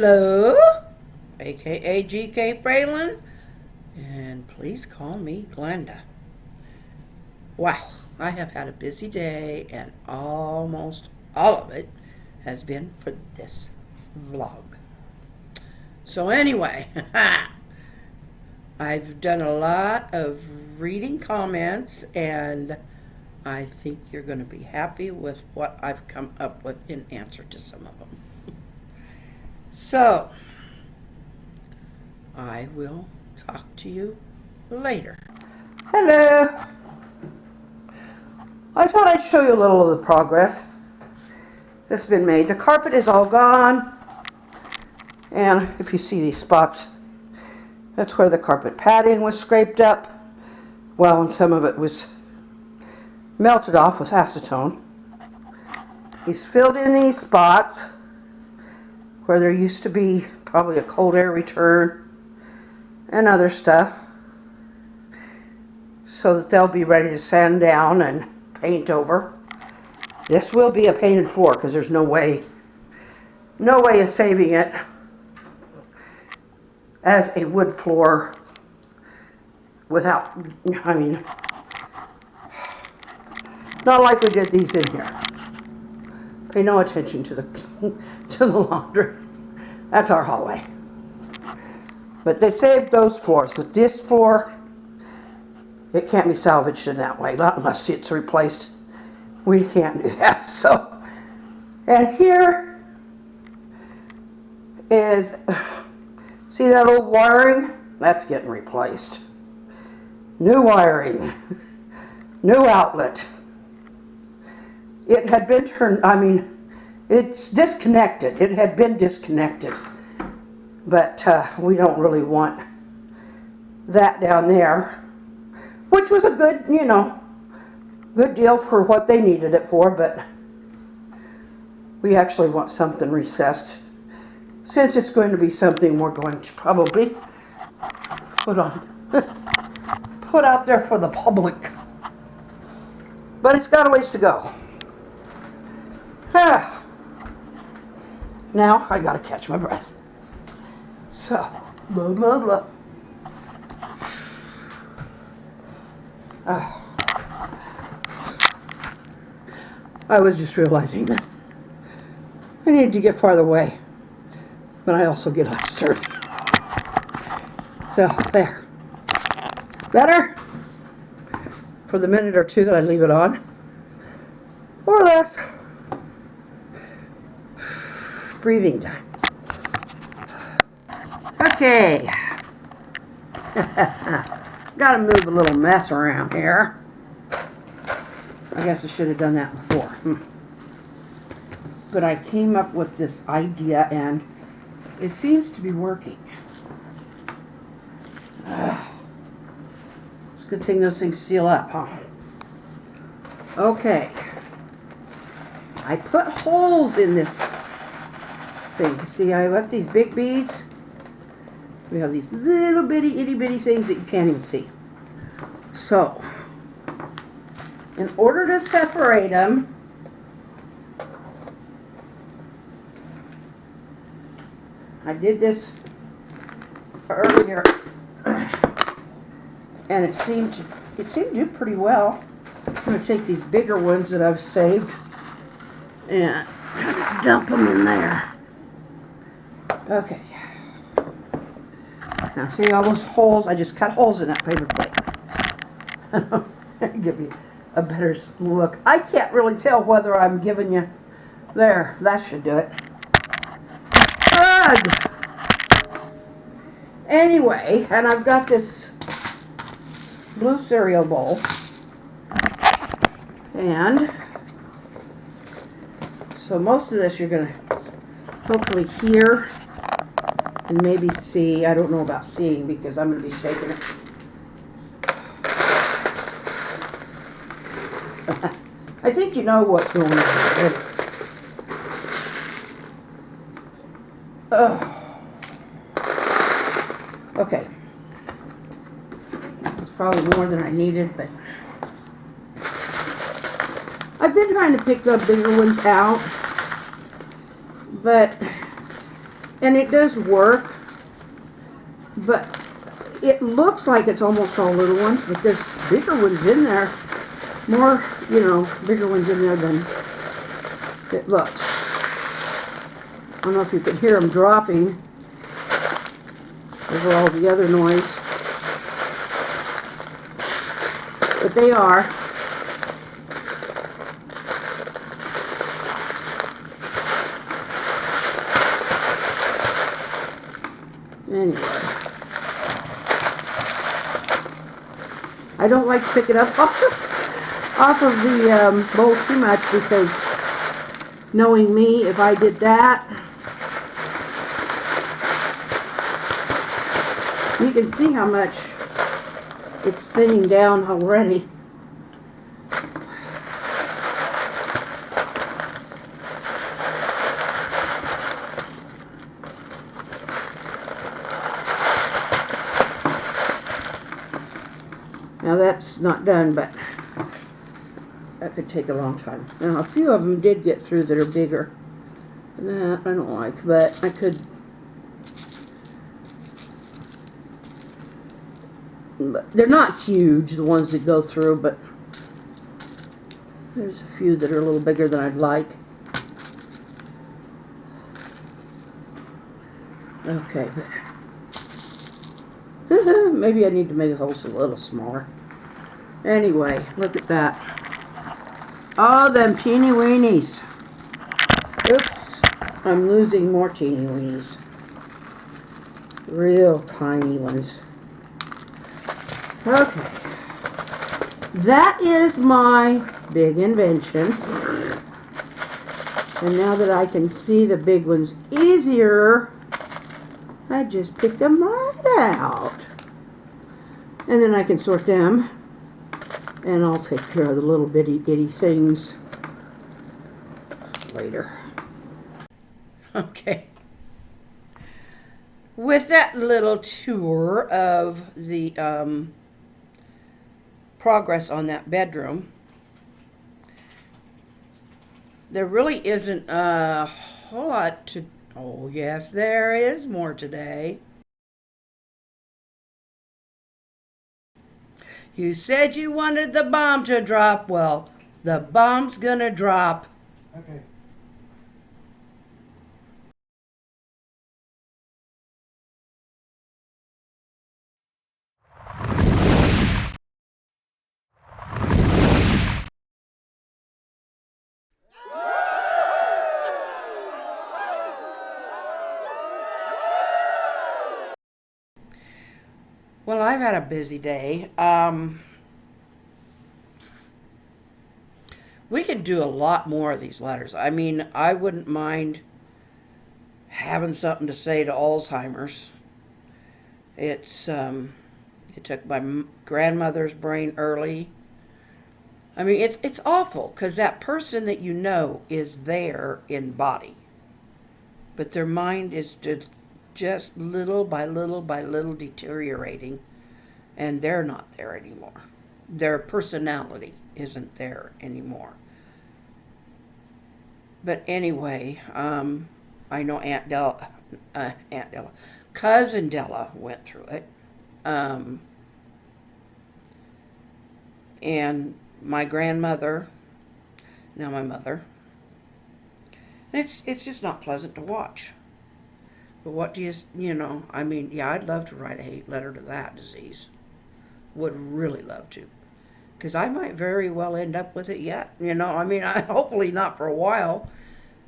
Hello, aka GK Fralin, and please call me Glenda. Wow, I have had a busy day, and almost all of it has been for this vlog. So, anyway, I've done a lot of reading comments, and I think you're going to be happy with what I've come up with in answer to some of them. So, I will talk to you later. Hello. I thought I'd show you a little of the progress that's been made. The carpet is all gone, and if you see these spots, that's where the carpet padding was scraped up. Well, and some of it was melted off with acetone. He's filled in these spots where there used to be probably a cold air return and other stuff, so that they'll be ready to sand down and paint over. This will be a painted floor because there's no way of saving it as a wood floor without, not like we did these in here. Pay no attention to the to the laundry. That's our hallway. But they saved those floors. With this floor, it can't be salvaged in that way, not unless it's replaced. We can't do that. So, and here is, see that old wiring? That's getting replaced. New wiring, new outlet. It had been turned, it's disconnected. It had been disconnected. But we don't really want that down there, which was a good, good deal for what they needed it for, but we actually want something recessed, since it's going to be something we're going to probably put out there for the public. But it's got a ways to go. Now I gotta catch my breath. So, blah, blah, blah. I was just realizing that I needed to get farther away, but I also get less sturdy. So, there. Better? For the minute or two that I leave it on. Or less. Breathing time. Okay. Gotta move a little mess around here. I guess I should have done that before. But I came up with this idea, and it seems to be working. It's a good thing those things seal up, huh? Okay. I put holes in this thing. See, I left these big beads. We have these little bitty, itty bitty things that you can't even see. So, in order to separate them, I did this earlier, and it seemed to do pretty well. I'm going to take these bigger ones that I've saved and dump them in there. Okay. Now see all those holes? I just cut holes in that paper plate. Give you a better look. I can't really tell whether I'm giving you... There, that should do it. Good! Anyway, and I've got this blue cereal bowl. And so most of this you're going to hopefully hear and maybe see. I don't know about seeing because I'm going to be shaking it. I think you know what's going on. Okay. It's probably more than I needed, but I've been trying to pick the bigger ones out, but And it does work, but it looks like it's almost all little ones, but there's bigger ones in there. More, bigger ones in there than it looks. I don't know if you can hear them dropping over all the other noise, but they are. Anyway, I don't like to pick it up off of the bowl too much, because knowing me, if I did that, you can see how much it's thinning down already. Now that's not done, but that could take a long time. Now a few of them did get through that are bigger. And that I don't like, but I could. But they're not huge, the ones that go through, but there's a few that are a little bigger than I'd like. Okay, but maybe I need to make the holes a little smaller. Anyway, look at that. Oh, them teeny weenies. Oops, I'm losing more teeny weenies. Real tiny ones. Okay. That is my big invention. And now that I can see the big ones easier, I just pick them right out. And then I can sort them. And I'll take care of the little bitty things later. Okay. With that little tour of the progress on that bedroom, there really isn't a whole lot to... Oh, yes, there is more today. You said you wanted the bomb to drop. Well, the bomb's gonna drop. Okay. Well, I've had a busy day. We could do a lot more of these letters. I mean, I wouldn't mind having something to say to Alzheimer's. It took my grandmother's brain early. I mean, it's awful, because that person that you know is there in body, but their mind is just little by little by little deteriorating, and they're not there anymore. Their personality isn't there anymore. But anyway, I know Cousin Della went through it. And my grandmother, now my mother. And it's just not pleasant to watch. But what do I mean, yeah, I'd love to write a hate letter to that disease. Would really love to. Because I might very well end up with it yet. I mean, hopefully not for a while.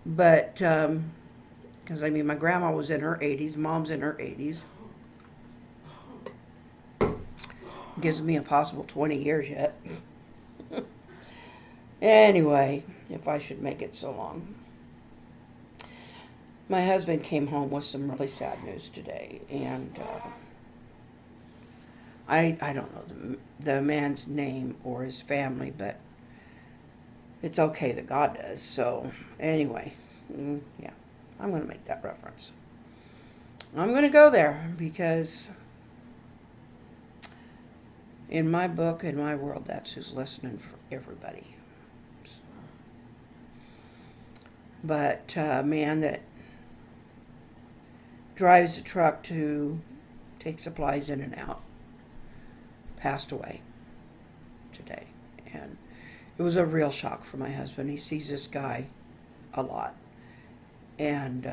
But, because, I mean, my grandma was in her 80s, mom's in her 80s. Gives me a possible 20 years yet. Anyway, if I should make it so long. My husband came home with some really sad news today, and I don't know the man's name or his family, but it's okay that God does. So anyway, yeah, I'm going to make that reference. I'm going to go there because in my book, in my world, that's who's listening for everybody. So. But a man that drives a truck to take supplies in and out, passed away today. And it was a real shock for my husband. He sees this guy a lot. And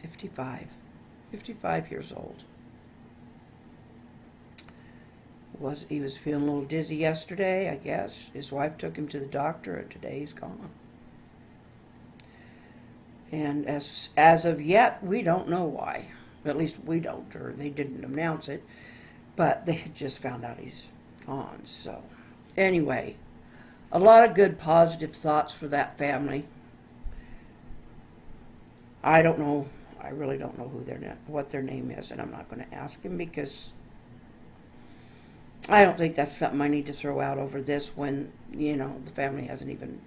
55 years old. He was feeling a little dizzy yesterday, I guess. His wife took him to the doctor, and today he's gone. And as of yet, we don't know why. At least we don't, or they didn't announce it. But they had just found out he's gone. So anyway, a lot of good positive thoughts for that family. I don't know. I really don't know what their name is, and I'm not going to ask him because I don't think that's something I need to throw out over this when, the family hasn't even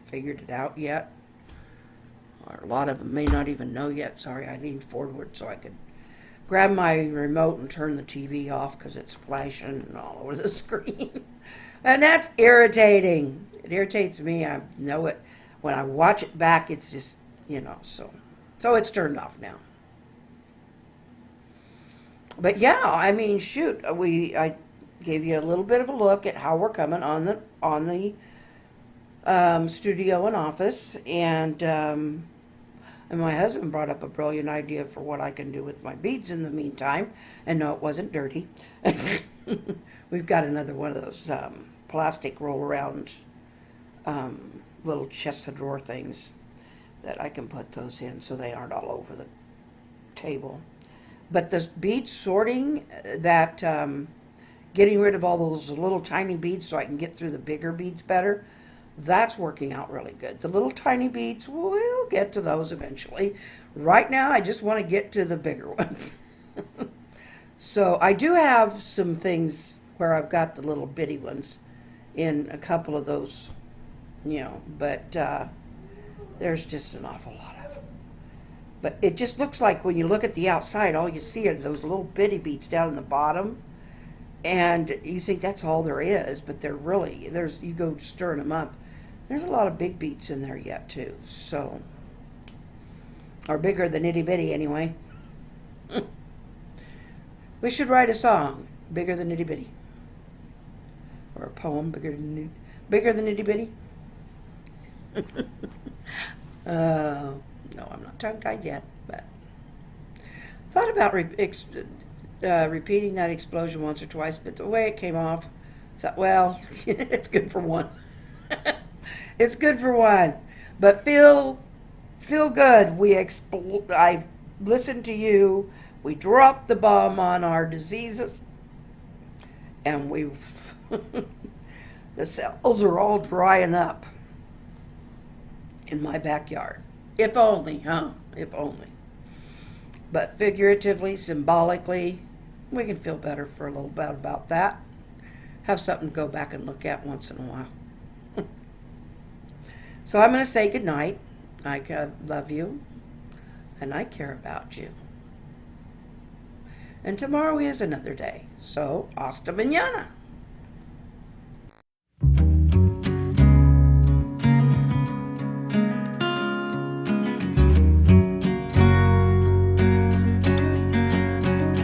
figured it out yet. Or a lot of them may not even know yet. Sorry, I leaned forward so I could grab my remote and turn the TV off because it's flashing all over the screen. And that's irritating. It irritates me. I know it. When I watch it back, it's just, so it's turned off now. But yeah, I mean, shoot, I gave you a little bit of a look at how we're coming on the studio and office, and my husband brought up a brilliant idea for what I can do with my beads in the meantime, and no, it wasn't dirty. We've got another one of those plastic roll around little chest of drawer things that I can put those in so they aren't all over the table. But the bead sorting, that getting rid of all those little tiny beads so I can get through the bigger beads better, that's working out really good. The little tiny beads, we'll get to those eventually. Right now, I just want to get to the bigger ones. So I do have some things where I've got the little bitty ones in a couple of those, but there's just an awful lot of them. But it just looks like when you look at the outside, all you see are those little bitty beads down in the bottom. And you think that's all there is, but you go stirring them up. There's a lot of big beads in there yet, too. So, or bigger than itty bitty anyway. We should write a song, Bigger Than Itty Bitty. Or a poem, Bigger Than Itty Bitty. No, I'm not tongue-tied yet, but thought about repeating that explosion once or twice, but the way it came off, I thought, well, it's good for one. It's good for one. But feel good. I listened to you. We dropped the bomb on our diseases, and the cells are all drying up in my backyard. If only, huh? If only. But figuratively, symbolically, we can feel better for a little bit about that. Have something to go back and look at once in a while. So I'm going to say goodnight. I love you, and I care about you. And tomorrow is another day. So, hasta mañana.